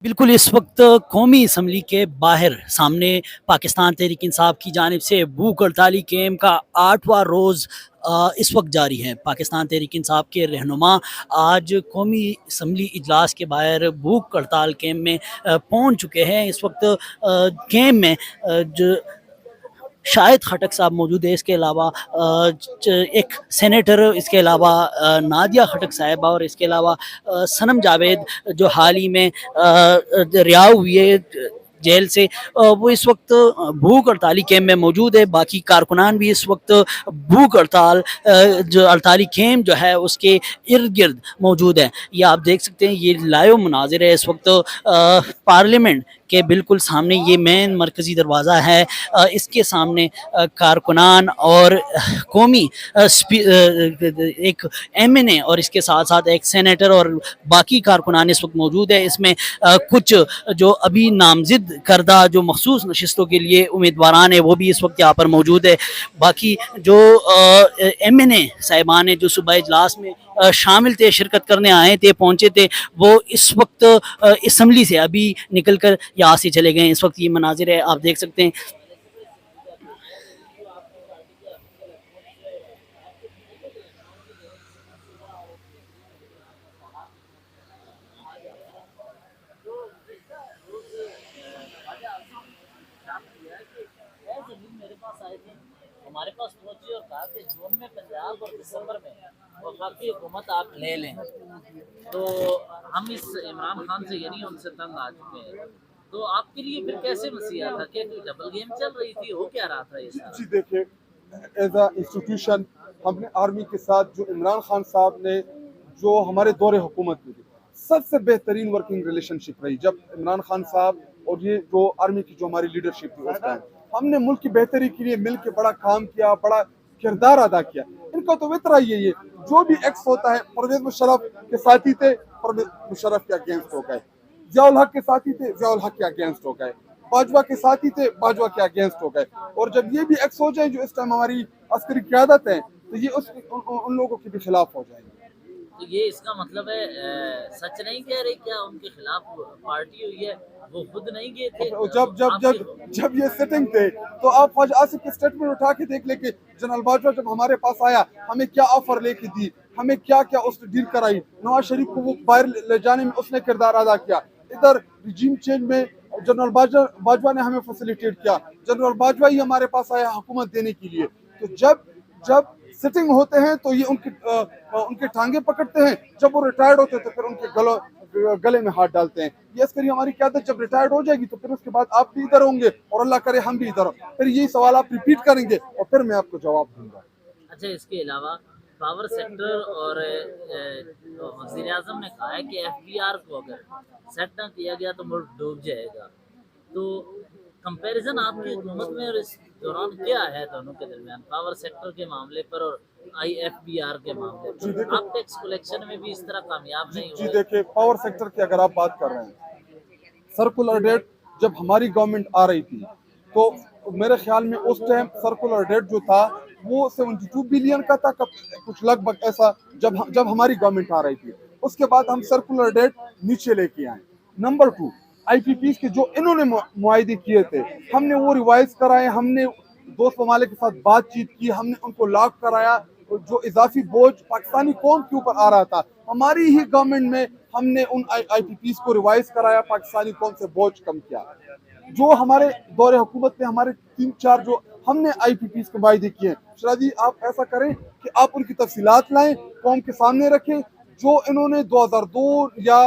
बिल्कुल, इस वक़्त कौमी असम्बली के बाहर सामने पाकिस्तान तहरीक-इंसाफ की जानिब से भूख हड़ताली कैंप का 8वां रोज़ इस वक़्त जारी है। पाकिस्तान तहरीक-इंसाफ के रहनुमा आज कौमी असम्बली इजलास के बाहर भूख हड़ताल कैंप में पहुँच चुके हैं। इस वक़्त कैंप में जो शाहिद खटक साहब मौजूद है, इसके अलावा एक सेनेटर, इसके अलावा नादिया खटक साहिबा और इसके अलावा सनम जावेद जो हाल ही में रिहा हुई है जेल से, वो इस वक्त भूख हड़ताली कैंप में मौजूद है। बाकी कारकुनान भी इस वक्त भूख हड़ताल जो हड़ताली कैंप जो है उसके इर्द गिर्द मौजूद है। ये आप देख सकते हैं, ये लाइव मुनाजिर है इस वक्त पार्लियामेंट के बिल्कुल सामने। ये मेन मरकज़ी दरवाज़ा है, इसके सामने कारकुनान और कौमी एक एमएनए और इसके साथ साथ एक सेनेटर और बाकी कारकुनान इस वक्त मौजूद है। इसमें कुछ जो अभी नामजद करदा जो मखसूस नशिस्तों के लिए उम्मीदवारान है वो भी इस वक्त यहाँ पर मौजूद है। बाकी जो एमएनए साहिबान है जो सुबह इजलास में शामिल थे, शिरकत करने आए थे, पहुँचे थे, वो इस वक्त असम्बली से अभी निकल कर यहाँ से चले गए। इस वक्त ये मनाजिर है, आप देख सकते हैं। मेरे पास आए थे, हमारे पास पहुंची और कहा कि जून में पंजाब और दिसंबर में वफाकी हुकूमत आप ले लें। तो हम इस इमरान खान से यानी उनसे तंग आ चुके हैं। तो आपके लिए फिर कैसे मसीहा था? क्या कोई डबल गेम चल रही थी? हो क्या रहा था ये सारा? जी देखिए, एज अ इंस्टीट्यूशन हमने आर्मी के साथ जो इमरान खान साहब ने जो हमारे दौरे हुकूमत में दी, सबसे बेहतरीन वर्किंग रिलेशनशिप रही। जब इमरान खान साहब और ये जो आर्मी की जो हमारी लीडरशिप थी उस टाइम हमने मुल्क की बेहतरी के लिए मिल के बड़ा काम किया, बड़ा किरदार अदा किया। इनका तो वितरा ही है, जो भी एक्स होता है परवेज मुशर्रफ के साथी थे, परवेज मुशर्रफ के अगेंस्ट हो गए, जियाउल हक के साथी थे, जियाउल हक के अगेंस्ट हो गए, बाजवा के साथी थे, बाजवा के अगेंस्ट हो गए। और जब ये भी एक्स हो जाए जो इस टाइम हमारी अस्करी क्यादत है, तो ये उन लोगों के भी खिलाफ हो जाएंगे। तो ये इसका मतलब है सच नहीं कह रहे क्या उनके खिलाफ पार्टी हुई है? वो खुद नहीं गए थे जब जब जब आपके? जब ये सिटिंग थे तो आप ख्वाज आसिफ के स्टेटमेंट उठा के देख ले कि जनरल बाजवा जब हमारे पास आया हमें क्या ऑफर लेके दी, हमें क्या क्या उसने डील कराई, नवाज शरीफ को वो बाहर ले जाने में उसने किरदार अदा किया। इधर रिजीम चेंज में जनरल बाजवा ने हमें फैसिलिटेट किया, जनरल बाजवा ही हमारे पास आया हुकूमत देने के लिए। तो जब जब सिटिंग होते हैं तो ये उनके टांगे पकड़ते हैं, जब वो रिटायर्ड होते हैं तो फिर उनके गले में हाथ डालते हैं। ये अस्करी हमारी क्यादत जब रिटायर्ड हो जाएगी तो फिर उसके बाद आप भी इधर होंगे और अल्लाह करे हम भी इधर, फिर यही सवाल आप रिपीट करेंगे और फिर मैं आपको जवाब दूंगा। अच्छा, इसके अलावा पावर सेक्टर और वजीर आजम ने कहा है कि एफबीआर को अगर सेट ना किया गया तो मुल्क डूब जाएगा। तो कंपैरिजन आपकी हुकूमत में और इस दौरान क्या है दोनों के दरमियान, पावर सेक्टर के मामले पर और आईएफबीआर के मामले पर? आप टैक्स कलेक्शन में भी इस तरह कामयाब नहीं जी हुए। देखिए, पावर सेक्टर की अगर आप बात कर रहे हैं, सर्कुलर डेट जब हमारी गवर्नमेंट आ रही थी तो मेरे ख्याल में उस टाइम सर्कुलर डेट जो था वो 72 बिलियन का था, कुछ लगभग ऐसा। जब हमारी गवर्नमेंट आ रही थी उसके बाद हम सर्कुलर डेट नीचे लेके आए। नंबर 2, आईपीपीज के जो इन्होंने मुआहदे किए थे हमने वो रिवाइज कराए, हमने दोस्त ममालिक के साथ बातचीत की, हमने उनको लॉक कराया। जो इजाफी बोझ पाकिस्तानी कौम के ऊपर आ रहा था हमारी ही गवर्नमेंट में हमने उन आईपीपीज को रिवाइज कराया, पाकिस्तानी कौम से बोझ कम किया। जो हमारे दौरे हुकूमत में हमारे 3-4 जो हमने आईपीपीज के वायदे किए, शराजी आप ऐसा करें कि आप उनकी तफसीलात लाएं, कौम के सामने रखें। जो इन्होंने 2002 या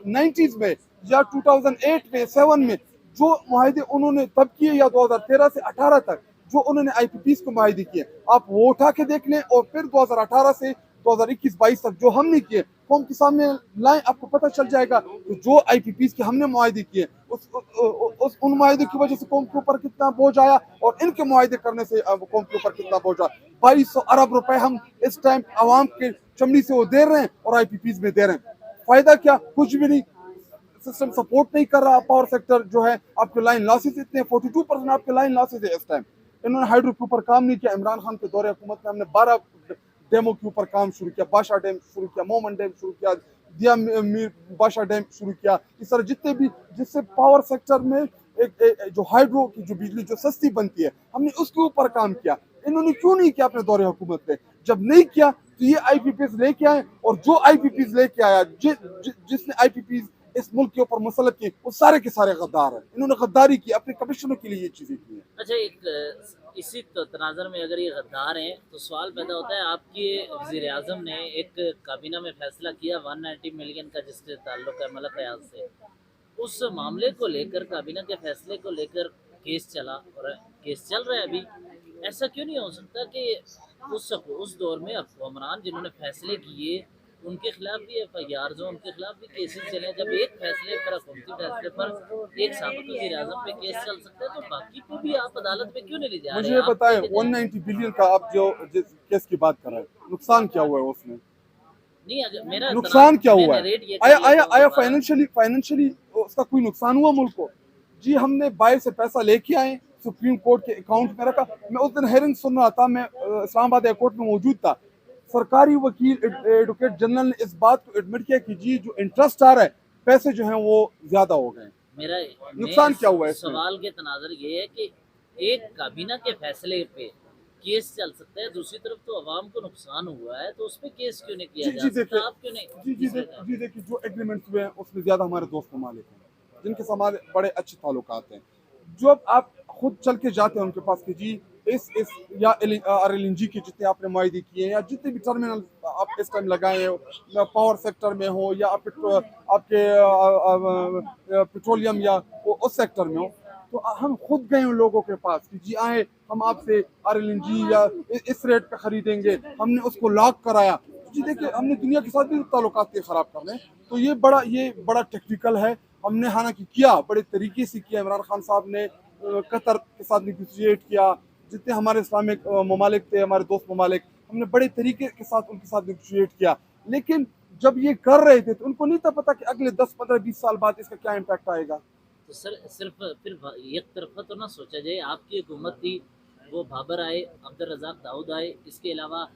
90s में या 2008 में 7 में जो मुआहदे उन्होंने तब किए या 2013 से 18 तक जो उन्होंने आईपीपीज को मुआहदे किए, आप वो उठा के देख लें और फिर 2018 से 2021-22 तक जो हमने किए कौम के सामने लाएं, आपको पता चल जाएगा। तो जो आईपीपीज के हमने मुआहदे किए उन मुआहदे की वजह से कौम के ऊपर कितना बोझ आया और इनके मुआहदे करने से कौम के ऊपर कितना बोझ आया। 2200 अरब रुपए हम इस टाइम आवाम के चमड़ी से वो दे रहे हैं और आईपीपीज में दे रहे हैं। फायदा क्या? कुछ भी नहीं। सिस्टम सपोर्ट नहीं कर रहा। पावर सेक्टर जो है आपके लाइन लॉसेस इतने 42% आपके लाइन लॉसेस है इस टाइम। इन्होंने हाइड्रो के ऊपर काम नहीं किया। इमरान खान के दौरे हुकूमत में हमने 12 डैमों के ऊपर काम शुरू किया, बादशाह डैम शुरू किया, मोमन डैम शुरू किया, दिया मीर बादशाह डैम शुरू किया। इस तरह जितने भी, जिससे पावर सेक्टर में जो हाइड्रो की जो बिजली जो सस्ती बनती है, हमने उसके ऊपर काम किया। इन्होंने क्यों नहीं किया अपने दौरे हुकूमत पे? जब नहीं किया तो ये आईपीपीज लेके आए, और जो आईपीपीज लेके आया, जिसने आईपीपीज इस मुल्क के ऊपर मुसलत की, वो सारे के सारे गद्दार हैं। इन्होंने गद्दारी की, अपने कमिश्नरों के लिए ये चीजें की हैं। अच्छा, इसी तनाज़र में अगर ये गद्दार हैं तो सवाल पैदा होता है, आपके वज़ीर आज़म ने एक काबीना में फैसला किया 190 मिलियन का जिससे ताल्लुक़ है मलक फ़याज़ से, उस मामले को लेकर काबीना के फैसले को लेकर केस चला और केस चल रहा है अभी। ऐसा क्यों नहीं हो सकता कि उस दौर में हुक्मरान जिन्होंने फैसले किए उनके खिलाफ भी एफआईआर हो, उनके खिलाफ भी केसेस चले। जब एक फैसले पर, हुकूमती फैसले पर एक साबित वज़ीर आज़म पे केस चल सकता है तो बाकी पे भी आप अदालत में क्यों नहीं ले जा रहे? मुझे ये बताएं, 190 बिलियन का आप जो जिस केस की बात कर रहे हैं, नुकसान क्या हुआ है उसमें? नहीं, अगर मेरा नुकसान क्या हुआ रेट है? ये आया फाइनेंशियली उसका कोई नुकसान हुआ मुल्क को? जी, हमने बाहर से पैसा लेके आए, सुप्रीम कोर्ट के अकाउंट में रखा। मैं उस दिन हेयरिंग सुन रहा था, मैं इस्लामाबाद एयरपोर्ट में मौजूद था। सरकारी वकील एडवोकेट जनरल ने इस बात को एडमिट किया कि जी जो इंटरेस्ट आ रहा है, पैसे जो हैं वो ज्यादा हो गए। मेरा नुकसान क्या हुआ है इसमें? सवाल के तनाजर ये है कि एक काबीना के फैसले पे केस चल सकता है, दूसरी तरफ तो अवाम को नुकसान हुआ है तो उस पे केस क्यों नहीं किया जा सकता? आप क्यों नहीं? जी देखिए, जो एग्रीमेंट्स हुए हैं उसमें ज्यादा हमारे दोस्त ममालिक हैं जिनके साथ हमारे बड़े अच्छे ताल्लुकात हैं। जब आप खुद चल के जाते हैं उनके पास कि जी इस या आरएलएनजी के जितने आपने मुआहदे किए हैं, या जितने भी टर्मिनल आप इस टाइम लगाए हो, पावर सेक्टर में हो या आपके पेट्रोलियम या उस सेक्टर में हो, तो हम खुद गए उन लोगों के पास कि जी आए, हम आपसे आरएलएनजी या इस रेट पे खरीदेंगे। हमने उसको लॉक कराया। जी देखिए, हमने दुनिया के साथ भी ताल्लुकात खराब करने, तो ये बड़ा टेक्निकल है। हमने हालांकि किया, बड़े तरीके से किया। इमरान खान साहब ने कतर के साथ निगोशिएट किया, जितने हमारे इस्लामिक ममालिक थे, हमारे दोस्त ममालिक, हमने बड़े तरीके के साथ उनके साथ निगोशिएट किया। लेकिन जब ये कर रहे थे तो उनको नहीं था पता कि अगले 10, 15, 20 साल बाद इसका क्या इम्पैक्ट आएगा। तो सर सिर्फ फिर एक तरफा तो ना सोचा जाए, आपकी हुकूमत थी, वो बाबर आए, अब्दुल रज़ाक दाऊद आए, इसके अलावा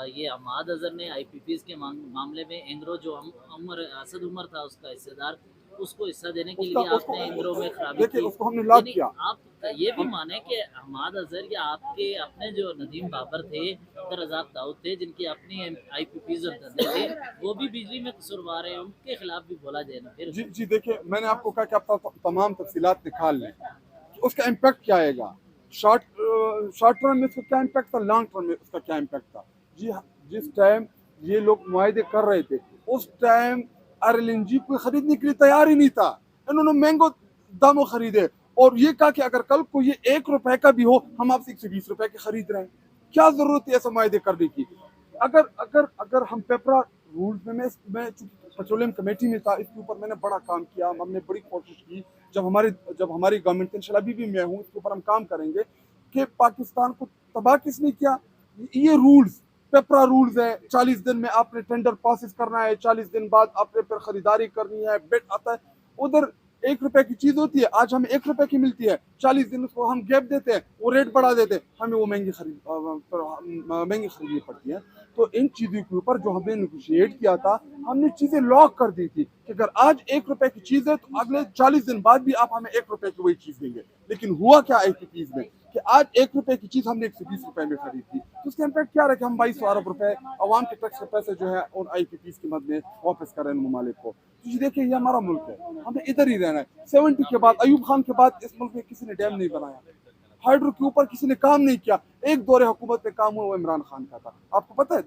ये अमाद अजहर ने आईपीपीज के मामले में एंग्रो जो असद उमर था उसका हिस्सेदार, उसको हिस्सा देने के लिए आपने एंग्रो में खराबी की। उसको हमने लॉक किया। आप ये भी माने कि अहमद अजहर या आपके अपने जो नदीम बाबर थे, अब्दुल रज़ाक दाऊद थे, जिनकी अपनी आईपीपीज और धंधे थे, वो भी बिजली में कसूरवार हैं, उनके खिलाफ भी बोला जाए ना फिर? जी देखिए, मैंने आपको कहा कि आप तमाम तफसीलात निकाल लें कि उसका इम्पैक्ट क्या आएगा। शॉर्ट टर्म में उसका क्या इम्पैक्ट था, लॉन्ग टर्म में उसका क्या इम्पैक्ट था। जी हाँ, जिस टाइम ये लोग मुआहदे कर रहे थे उस टाइम आरएलएनजी कोई खरीदने के लिए तैयार ही नहीं था। इन्होंने महंगो दामों खरीदे और ये कहा कि अगर कल को ये 1 रुपए का भी हो, हम आपसे 120 रुपए के खरीद रहे हैं। क्या जरूरत है ऐसा मुआहदे करने की? अगर हम पेपरा रूल्स में, मैं पेट्रोलियम कमेटी में था, इसके ऊपर मैंने बड़ा काम किया। हमने बड़ी कोशिश की, जब हमारी गवर्नमेंट इंशाल्लाह अभी भी मैं हूँ, इसके ऊपर हम काम करेंगे कि पाकिस्तान को तबाह किसने किया। ये रूल्स, पेपरा रूल्स है, 40 दिन में आपने टेंडर प्रोसेस करना है, 40 दिन बाद आपने फिर खरीदारी करनी है, बिड आता है। उधर 1 रुपए की चीज होती है, आज हमें 1 रुपए की मिलती है, 40 दिन उसको हम गैप देते हैं, वो रेट बढ़ा देते हैं, हमें वो महंगी खरीदनी पड़ती है। तो इन चीजों के ऊपर जो हमने निगोशिएट किया था, हमने चीजें लॉक कर दी थी कि अगर आज 1 रुपए की चीज है तो अगले 40 दिन बाद भी आप हमें 1 रुपए की वही चीज देंगे। लेकिन हुआ क्या आईपीपीज में कि आज 1 रुपए की चीज हमने 120 रुपए में खरीद थी। तो उसका इम्पैक्ट क्या रहा कि हम 22 अरब रुपए अवाम के टैक्स के पैसे जो है उन आईपीपीज की मद में वापस कर रहे हैं ममालिक को। तो ये देखिए, ये हमारा मुल्क है, हमें इधर ही रहना है। 70 के बाद, अयूब खान के बाद इस मुल्क में किसी ने डैम नहीं बनाया, हाइड्रो के ऊपर किसी ने काम नहीं किया। एक दौरे हुकूमत में काम हुआ वो इमरान खान का था। आपको पता है